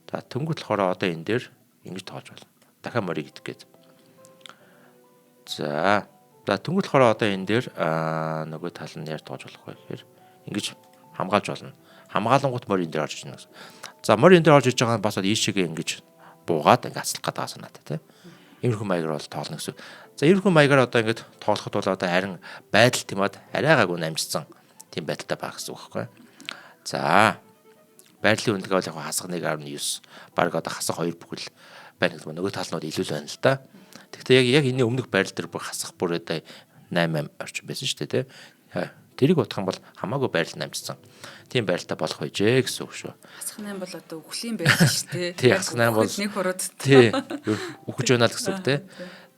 За тэнгүүд болохоор одоо энэ дээр ингэж тоолж байна. Дахиад морийг идэх гээд. За тэнгүүд болохоор одоо энэ дээр нөгөө тал нь яаж тоолж болох вэ гэхээр ингэж хамгаалж болно. Хамгаалангууд морь энэ дээр орж ирнэ гэсэн. За морь энэ дээр орж иж байгаа нь бас ийшээгээ ингэж буугаад ингэ аслах гэдэг санаатай тийм. Иймэрхүү маягаар бол тоолно гэсэн. За иймэрхүү маягаар одоо ингэ тоолоход бол одоо харин байдал тиймээд арайгаагүй намжсан тийм байдалтай байх гэсэн үг байхгүй. За байрлалын үнэлгээ бол яг хасах 1.9 баг одоо хасах 2 бүхэл байна гэдэг нь нөгөө талнууд илүү л байна л да. Тэгэхдээ яг энэ өмнөх байрлал дээр бүр хасах бүр одоо 8 орчим байсан шүү дээ тийм. Тэрийг бодох юм бол хамаагүй байрлал намжсан. Тийм байралтай болох байжээ гэсэн үг шүү. Хасах 8 бол одоо үхлийн байрал шүү дээ. Тий, хасах 8 бол нэг хурууд. Тий, үхэж байна л гэсэн үг тий.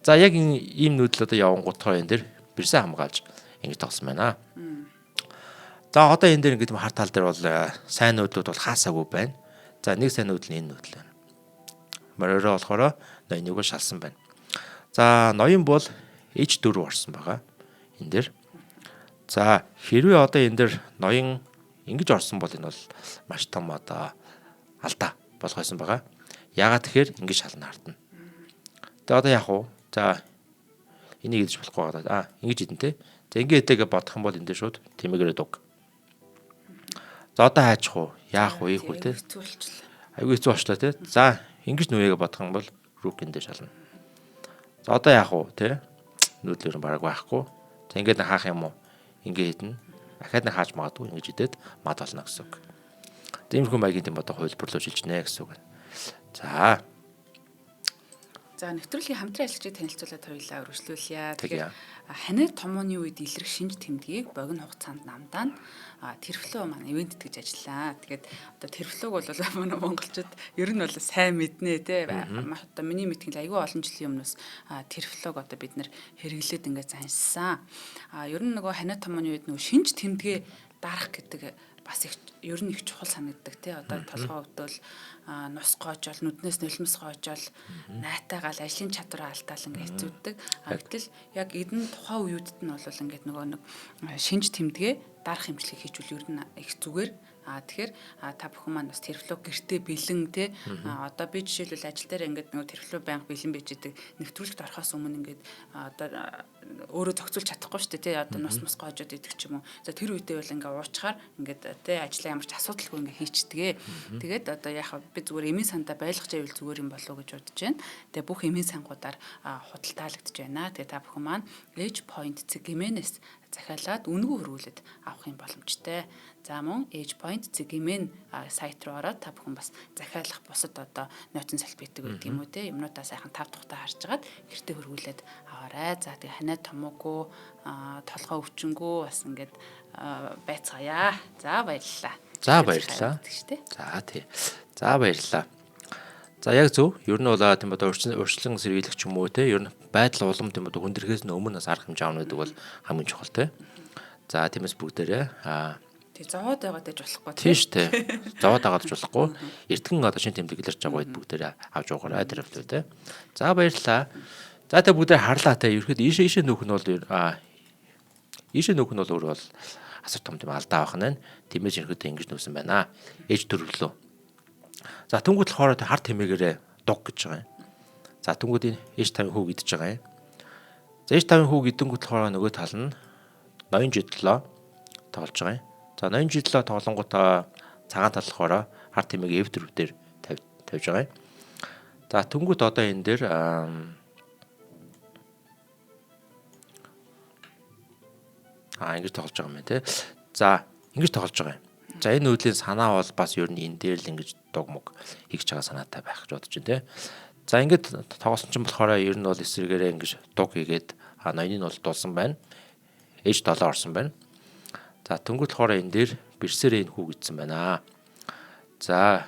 За яг ийм нүүдэл одоо явангуудаа энэ дэр бирсээ хамгаалж ингэж тогсон байна. За одоо энэ дэр ингээд хар тал дээр бол сайн нүүдлүүд бол хаасаагүй байна. За нэг сайн нүүдэл нь энэ нүүдэл байна. Мориороо болохоор ноёныг шалсан байна. За ноён бол H4 орсон байгаа. Энэ дэр. За хэрвээ одоо энэ дэр ноён ингэж орсон бол энэ бол маш том одоо алдаа болох байсан байгаа. Яагаад тэгэхээр ингэж шална хартна. Тэгээ одоо яах вэ? За энийг идэж болохгүй байгаа. Ингэж идэн тэ. За ингэ идэгээ бодох юм бол энэ дээр шууд тэмээгээрээ дуг. За одоо хайчих уу? Яах вэ? Ийх үү тэ. Айгүй хэцүү болчлаа тэ. За ингэж нүвэгээ бодох юм бол рүүк энэ дээр шална. За одоо яах вэ тэ? Нүүдлэр нь бараг байхгүй. За ингээд хаах юм уу? Ингээ хитэн дахиад нэг хааж магадгүй ингэж идээд мад болно гэсэн үг. Тиймэрхүү маягийн тийм одоо хувилбарлуу шилжнэ гэсэн үг. За нэвтрүүлгийн хамтран ажиллагчид танилцуулаад хоёулаа өргөжлүүлье. Тэгэхээр ханиа томооны үед илрэх шинж тэмдгийг богино хугацаанд намдаа тэрфлөө маань ивент гэж ажиллаа. Тэгээд одоо тэрфлөөг бол манай монголчууд ер нь бол сайн мэднэ те. Одоо миний мэдхийн айгүй олон жилийн өмнөөс тэрфлөөг одоо бид нэр хэрэглээд ингээд заншсан. Ер нь нөгөө ханиа томооны үед нөгөө шинж тэмдгээ дарах гэдэг бас их ер нь их чухал санагддаг тий. Одоо толгой өвдөл нус гоожол нүднээс нулимс гоожол найтаагаал ажлын чадвараа алдаал ингээд хэцүүддэг. Гэтэл яг эдэн тухайн үеүдд нь бол ингээд нөгөө нэг шинж тэмдгээ дарах хэмжлэг хийжүүл ер нь их зүгээр. Тэгэхээр та бүхэн маань бас тэрфлөө гэртээ бэлэн те одоо би жишээлбэл ажил дээр ингээд нөгөө тэрфлөө байнга бэлэн байж идэг нэвтрүүлэгт орохоос өмнө ингээд одоо өөрөө зохицуулж чадахгүй шүү дээ те одоо нус гоожод идэх ч юм уу. За тэр үедээ бол ингээд уучаар ингээд те ажлаа ямар ч асуудалгүй ингээд хийчдэг. Тэгээд одоо яхаа би зүгээр эмийн сандаа байлгах байвал зүгээр юм болов уу гэж бодож байна. Тэгээд бүх эмийн сангуудаар худалдаалагдж байна. Тэгээд та бүхэн маань Age Point Цэгэмэнээс захиалаад үнэгүй хөрвүүлээд авах юм боломжтой. За мөн Age Point Цэгэмэн сайт руу ороод та бүхэн бас захиалах бусад одоо нойцон салбитдаг гэдэг юм уу те юмнуудаа сайхан тав тухтаа харж агаад гэртээ хөрвүүлээд аваарай. За тэгээ ханаа томоогүй толгой өвчнгөө бас ингээд байцгаая. За баярлалаа. За баярлалаа. За тий. За баярлалаа. За яг зөв. Ер нь бол тийм одоо урьдчилан сэргийлэх ч юм уу те ер нь байдал улам тийм одоо хүндрхээс нь өмнө бас арга хэмжээ авах гэдэг бол хамгийн чухал те. За тиймээс бүгдээрээ тий зовоод байгаад байж болохгүй тийм шүү дээ. Зовоод байгаад ч болохгүй. Эртхэн одоо шин тэмдэглэж байгаа үед бүгдээрээ авч уугаарай тэр хөвлөө те. За баярлалаа. За тэ бүгдээ харлаа те. Ерөөд ийшээ нүүх нь бол ийшээ нүүх нь бол өөр бол асар том тийм алдаа авах нь. Тиймээс ерөөдөө ингэж нүүсэн байна. Ээж төрөлөө. За тэнгууд болохоор харт хэмээгээрээ дуг гэж байгаа юм. За тэнгууд энэ ээж 50 хүү идэж байгаа юм. За ээж 50 хүү гэдэнгүүт болохоор нөгөө тал нь ноён жидлоо тоглож байгаа юм. За ноён жидлоо тоглонгуудаа цагаан тал болохоор харт хэмээг эв төрөвдөр тавьж байгаа юм. За тэнгууд одоо энэ дээр ингэж тоглож байгаа юм байна те. За ингэж тоглож байгаа юм. За энэ нүүдлийн санаа бол бас ер нь энэ дээр л ингэж дугмог хийж байгаа санаатай байх гэж бодож байна те. За ингэж тоглосон чинь болохоор ер нь бол эсрэгээрээ ингэж дуг хийгээд ноёны нь бол дулсан байна. Ээж 7 орсон байна. За тэнгууд болохоор энэ дээр бэрсээрээ энэ хүү гэдсэн байна. За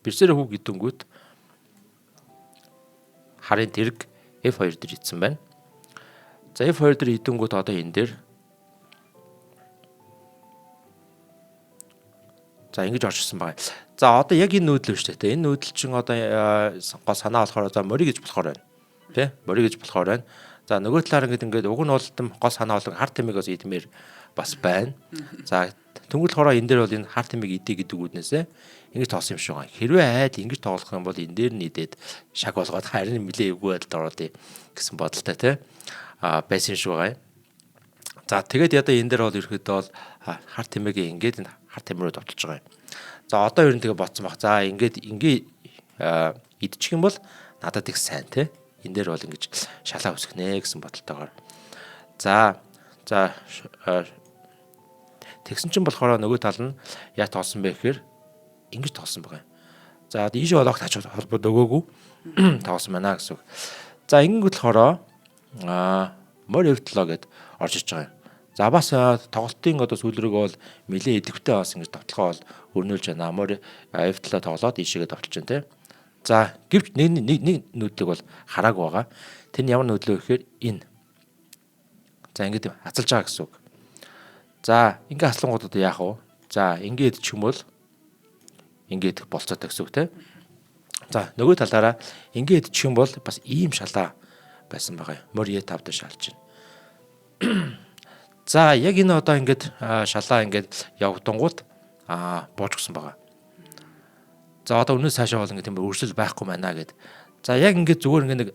бэрсээрээ хүү гэдэнгүүт харын тэрэг F2 дээр идсэн байна. За F2 дээр идэнгүүт одоо энэ дээр за ингэж орчихсон байна. За одоо яг энэ нүүдэл шүү дээ. Энэ нүүдэл чинь одоо гол санаа болохоор за морь гэж болохоор байна. Тэ? Морь гэж болохоор байна. За нөгөө талаар ингээд уг нь бол гол санаа бол харт хэмээгээс идмээр бас байна. За тэнгуэл хороо энэ дээр бол энэ харт хэмээг идэ гэдэг үднээсээ ингэж тоосон юм шиг байгаа. Хэрвээ айл ингэж тоглох юм бол энэ дээр нь идээд шаг болгоод харин нэлээ эвгүй байдалд ороод гэсэн бодолтой те байсан шиг байгаа. За тэгээд ядаа энэ дээр бол ерөөдөө бол харт хэмээгээ ингээд энэ харт хэмрээ товтолж байгаа юм. За одоо ер нь тэгээ ботсон баг. За ингээд идчих юм бол надад их сайн те. Энэ дээр бол ингэж шалаа үсгэх нэ гэсэн бодолтойгоор. За тэгсэн чинь болохоор нөгөө тал нь яа тоосон бэ гэхээр ингэж тоосон байгаа юм. За ийшээ олоогт хач холбоод өгөөгүй тоосон байна гэсэн үг. За ингэнгүүт болохоор морь эвтлоо гэд орж иж байгаа юм. За бас тоглолтын одоо сүүлрэг бол нэлээд идэвхтэй бас ингэж тоглохоо бол өрнүүлж байна. Морь эвтлоо тоглоод ийшээгээ товтолж байна те. За гэвч нэг нүүдлэг бол харааг байгаа. Тэр нь ямар нүүдлэг вэ гэхээр энэ. За ингэж хацалж байгаа гэсэн үг. За ингээ хаслангуудад яах вэ? За ингээд ч юм бол ингээд болцоотой гэсэн үг те. За нөгөө талаараа ингээд ч юм бол бас ийм шалаа байсан байгаа юм. Морь E5 дээр шалж байна. За яг энэ одоо ингээд шалаа ингээд явагдангууд бууж гсэн байгаа. За одоо өнөөс цаашаа бол ингээд тийм өөрчлөл байхгүй байна гэд. За яг ингээд зүгээр ингээд нэг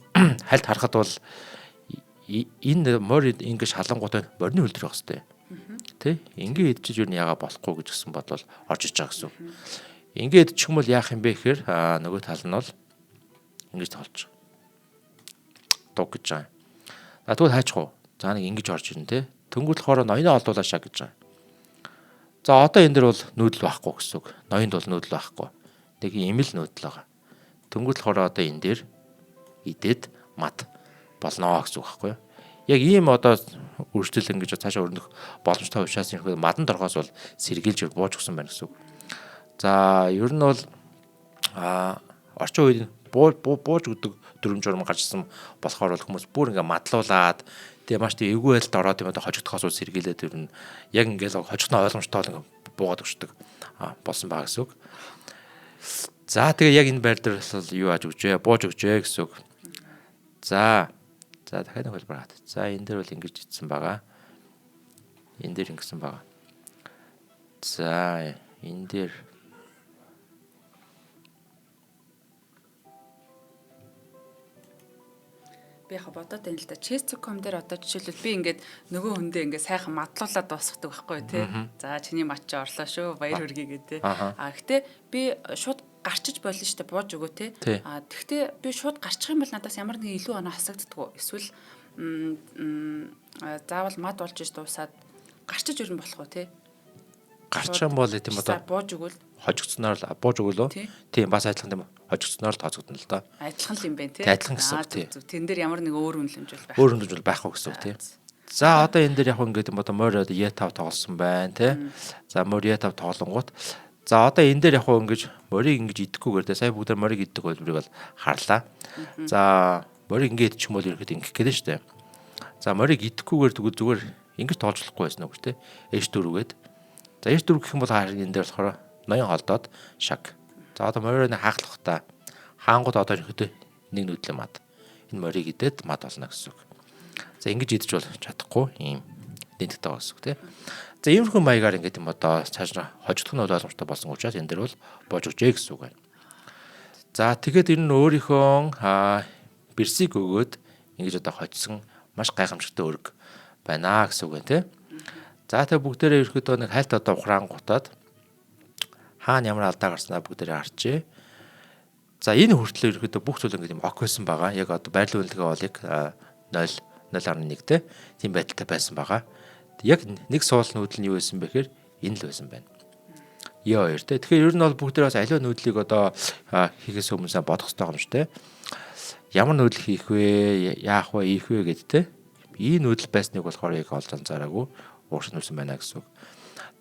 хальт харахад бол энэ морь ингээд шалангуудаа морины хөл дээр байх хэвээр. Тэ? Ингээд идчих юу яага болохгүй гэж гсэн бодвол орж иж байгаа гэсэн. Ингээд идчих юм бол яах юм бэ гэхээр нөгөө тал нь бол ингэж толж дуг гэж байгаа. За тэгвэл хайчих уу? За нэг ингэж орж ирнэ те. Тэнгүүл болохоор ноёноо олдуулаа шаг гэж байгаа. За одоо энэ дэр бол нүүдэл байхгүй гэсэн үг. Ноёнд бол нүүдэл байхгүй. Нэг юм л нүүдэл байгаа. Тэнгүүл болохоор одоо энэ дэр идээд мад болноо гэсэн үг байхгүй юу? Яг ийм одоо үржил ингэж цаашаа өрнөх боломжтой учраас энэ мадан торгоос бол сэргийлж бууж өгсөн байна гэсэн үг. За ер нь бол орчин үед бууж өгдөг дүрм журм гарчсан болохоор бол хүмүүс бүр ингээ мадлуулаад тэгээ маш тийм эвгүй байдалд ороод юм одоо хожигдохоос сэргийлээд ер нь яг ингээл хожигдох ойлгомжтой бол буугаад өгчдөг болсон байгаа гэсэн үг. За тэгээ яг энэ байр дээр бол юу ааж өгч вэ? Бууж өгч вэ гэсэн үг. За дахиад нэг хэлбэр хат. За энэ дээр бол ингэж ицсэн байгаа. Энэ дээр ингэсэн байгаа. За энэ дээр би яг бодоод байна л да. Chess.com дээр одоо жишээлбэл би ингээд нөгөө хүндээ ингээд сайхан мадлуулаад дуусгадаг байхгүй тий. За чиний матч орлоо шүү. Баяр хүргэе гэдэг. Гэхдээ би шууд гарчиж болно шүү дээ. Бууж өгөө тий. Гэхдээ би шууд гарчих юм бол надаас ямар нэгэн илүү оноо хасагддаг. Эсвэл заавал мад болж иж дуусаад гарчиж өрн болох уу тий. Гарчих юм бол тийм одоо бууж өгвөл хожигдсноор л бууж өгөлөө. Тийм бас адилхан тийм хожигдсноор л тооцогдно л да. Адилхан л юм байна тий. Адилхан гэсэн үг тий. Тэн дээр ямар нэг өөр үнэлэмжүүл байх. Өөр үнэлэмжүүл байхгүй гэсэн үг тий. За одоо энэ дээр яг ингээд юм одоо морь E5 тоглосон байна тий. За морь E5 тоглонгууд за одоо энэ дээр яг ингэж морийг ингэж идэхгүйгээр тий. Сая бүгд морийг идэх хөлбөрийг бол харлаа. За морийг ингээд идчих юм бол ерөөд ингэх гэдэг шүү дээ. За морийг идэхгүйгээр зүгээр ингэж тоолж болохгүй байсан үг тий. H4-гээд. За H4 гэх юм бол энэ дээр болохоор ноён холдоод шаг. За одоо морийг хаахлахтаа хаангууд одоо ерөөдөө нэг нүдлээ мад. Энэ морийг идээд мад болно гэсэн үг. За ингэж идэж бол чадахгүй ийм нэтгтэй байгаа гэсэн үг тий. За иймэрхүү маягаар ингээд юм одоо цааш хожигдох нь ойлгомжтой болсон учраас энэ дээр бол боож өгчээ гэсэн үг байна. За тэгээд энэ нь өөрийнхөө бэрсийг өгөөд ингэж одоо хоцсон маш гайхамшигтай өрг байна гэсэн үг байна тий. За тэгээ бүгдээрээ ерөөдөө нэг хальт одоо ухраан гутаад хаана ямар алдаа гарснаа бүгдээрээ харчээ. За энэ хүртлээр ерөөдөө бүх зүйл ингээд юм ок байсан байгаа. Яг одоо байрлал үнэлгээ болыг 0.1 те тийм байдалтай байсан байгаа. Яг нэг суул нүүдэл нь юу байсан бэ гэхээр энэ л байсан байна. E2 те. Тэгэхээр ер нь бол бүгдээрээ бас аливаа нүүдлийг одоо хийхээс өмнө сайн бодох хэрэгтэй юм шүү те. Ямар нүүдэл хийх вэ? Яах вэ? Ийх вэ гэд те. И нүүдэл байсныг болохоор яг олж анзаараагүй ууршнуулсан байна гэсэн үг.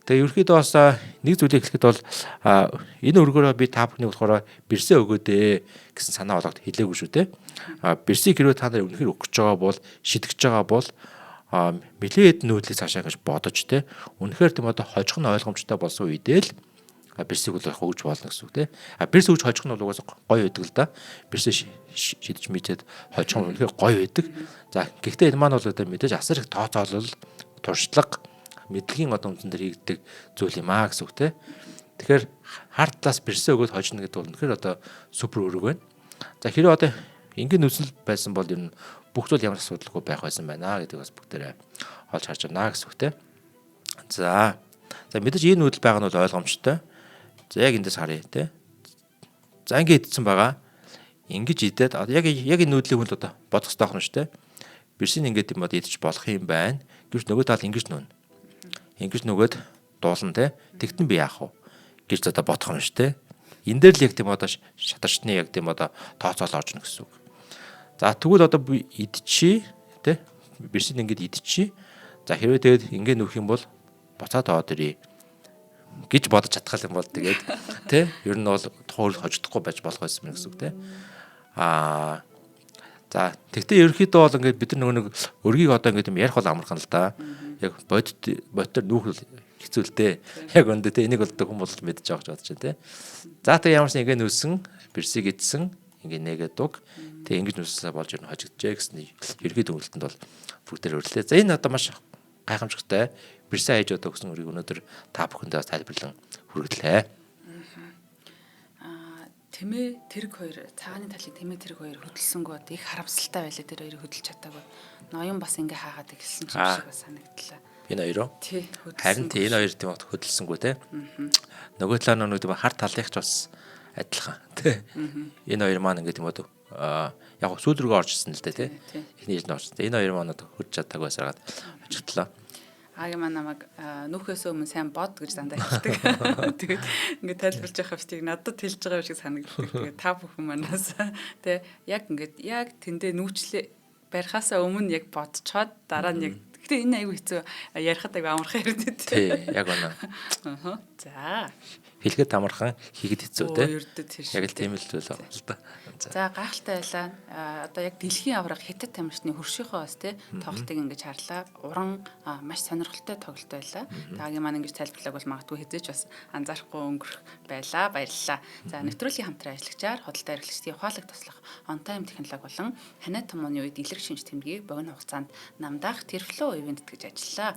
Тэгээ ерөөхдөө бас нэг зүйлийг хэлэхэд бол энэ өргөөрөө би та бүхний болохоор бэрсээ өгөөдөө гэсэн санаа болгоод хэлээгүй шүү дээ. Бэрсийг хэрвээ та нар үнэхээр өгч байгаа бол шидэгч байгаа бол мэлээд нүүдлийг цаашаа гэж бодож те. Үнэхээр тийм одоо хожих нь ойлгомжтой болсон үедээ л бэрсийг бол өгж болно гэсэн үг те. Бэрс өгж хожих нь бол угаасаа гоё байдаг л да. Бэрсээ шидэж мэдээд хожих нь үнэхээр гоё байдаг. За гэхдээ энэ маань бол одоо мэдээж асар их тооцоолол туршлага мэдлэгийн одоо үндсэн дээр хийгддэг зүйл юм аа гэсэн үг те. Тэгэхээр хард талаас бэрсээ өгөөд хожно гэдэг бол үнэхээр одоо супер өрөг байна. За хэрвээ одоо ингээд нүсэл байсан бол ер нь бүх зүйл ямар асуудалгүй байх байсан байна гэдэг бас бүгдээрээ олж харж байна гэсэн үг те. За мэдээж энэ нүүдэл байгаа нь бол ойлгомжтой. За яг эндээс харъя те. За ингээд идсэн байгаа. Ингэж идээд яг энэ нүүдлийг хүн л одоо бодох хэрэгтэй байна шүү те. Бэрсийн ингээд юм бод идэж болох юм байна. Гэвч нөгөө тал ингэж нүн. Ингэж нөгөөд дуулан те. Тэгтэн би яах вэ? Гэж одоо бодох юм шүү те. Энэ дээр л яг тийм одоо шатарчны яг тийм одоо тооцоол орж ийн гэсэн үг. За тэгвэл одоо би идчихье те. Бэрсийн ингээд идчихье. За хэрвээ тэгээд ингээд нүүх юм бол буцаад аваад ирье гэж бодож чадхал юм бол тэгээд те. Ер нь бол тухайн хожигдохгүй байж болох байсан юм гэсэн үг те. За тэгтээ ерөөхдөө бол ингээд бид нар нэг өргийг одоо ингээд юм ярих бол амархан л да. Яг бодтор нүүх хэцүүлтэй. Яг өндөө те энийг бол хүн бол мэдж байгаа гэж бодож байна те. За тэгээ ямарсан ингээд нүүсэн, бэрсийг идсэн, ингээд нэгээд дуг. Тэгээ ингэж нүүсээ болж ер нь хожигджээ гэсэн ерөөхдөө үйлдэнд бол бүгдээр өрлөө. За энэ одоо маш гайхамшигтай бэрсээ хайж одоо гэсэн өрийг өнөөдөр та бүхэндээ бас тайлбарлан хүргэлээ. Тэмээ тэрэг хоёр цааны талыг тэмээ тэрэг хоёр хөдөлсөнгөө их харамсалтай байлаа тэр хоёрыг хөдөлж чадаагүй. Ноён бас ингээ хаагаад ихсэн ч юм шиг санагдлаа. Энэ хоёроо. Тий. Харин энэ хоёр тийм хөдөлсөнгөө те. Нөгөө талаа нь тийм хар талынхч бас адилхан те. Энэ хоёр маань ингээ тийм одоо яг сүүл рүүгээ орж ирсэн л дээ те. Эхний жил нь орсон. Энэ хоёр маань хөдөлж чадаагүй байсараад очихдлаа. Агийн маань намайг нүүхээс өмнө сайн бод гэж дандаа хэлдэг. Тэгээд ингээд тайлбарлаж байгаа хэвчээ надад хэлж байгаа юм шиг санагддаг. Тэгээд та бүхэн манаас тэг яг ингээд яг тэндээ нүүчлээ барихаасаа өмнө яг бодцоод дараа нь яг гэхдээ энэ аюу хэцүү ярихад аюу амархан ярдэ. Тий, яг оноо. За. хэлгээд амархан хийгээд хэцүү те. Яг л тийм л зүйл байна л да. За гайхалтай байлаа. Одоо яг дэлхийн авраг Хятад тамирчны хөршийнхөө бас тий тоглолтыг ингэж харлаа. Уран маш сонирхолтой тоглолт байлаа. Тагийн маань ингэж тайлбарлаг бол магадгүй хэзээ ч бас анзаарахгүй өнгөрөх байлаа. Баярлалаа. За нэвтрүүлгийн хамтран ажиллагчаар худалдаа эрхлэгчдийн ухаалаг туслах on time технологи болон ханиад томооны үед илэрх шинж тэмдгийг богино хугацаанд намдаах Terflow ивент гэж ажиллаа.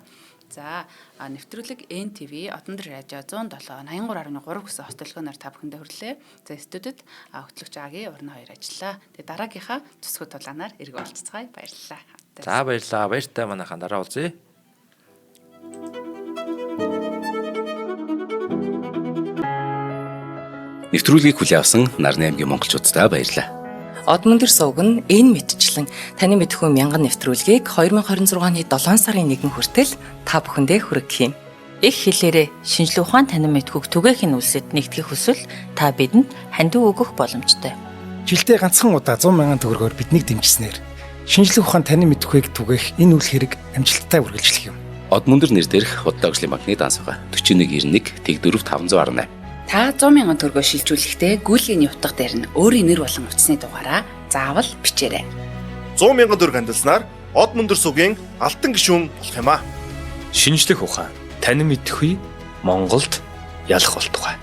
За нэвтрүүлэг NTV Одондор радио 107.83.3 гэсэн хостолгоноор та бүхэндээ хүрэлээ. За студид хөтлөгч Агийн уран хоёр ажиллаа. Тэгээ дараагийнхаа тусгай тулаанаар эргэж уулзцгаая. Баярлалаа. За баярлалаа. Баяртай манайхан дараа уулзъя. Нэвтрүүлгийг хүлээн авсан Нарны аймгийн монголчуудтай баярлалаа. Одмондөр сувг нь энэ мэдчлэн таны мэдхүйн мянган нэвтрүүлгийг 2026 оны 7 сарын 1 хүртэл та бүхэндээ хүргэх юм. Их хэлээрээ шинжлэх ухаан танин мэдхүйг түгээхийн үлсэд нэгтгэх хүсвэл та бидэнд хандив өгөх боломжтой. Жилдээ ганцхан удаа 100 мянган төгрөгөөр биднийг дэмжснээр шинжлэх ухаан танин мэдхүйг түгээх энэ үйл хэрэг амжилттай үргэлжлэх юм. Одмондөр нэр дээрх Худалдаа өвчлийн банкны дансага 4191 Тэг 4518. Та 100 мянган төгрөгөө шилжүүлэхдээ гүйлгээний утга дээр нь өөрийн нэр болон утасны дугаараа заавал бичээрэй. 100 мянган төгрөг хандалснаар Одмондөр сувгийн алтан гишүүн болох юм а. Шинжлэх ухаан танин мэдхгүй Монголд ялах болтугай.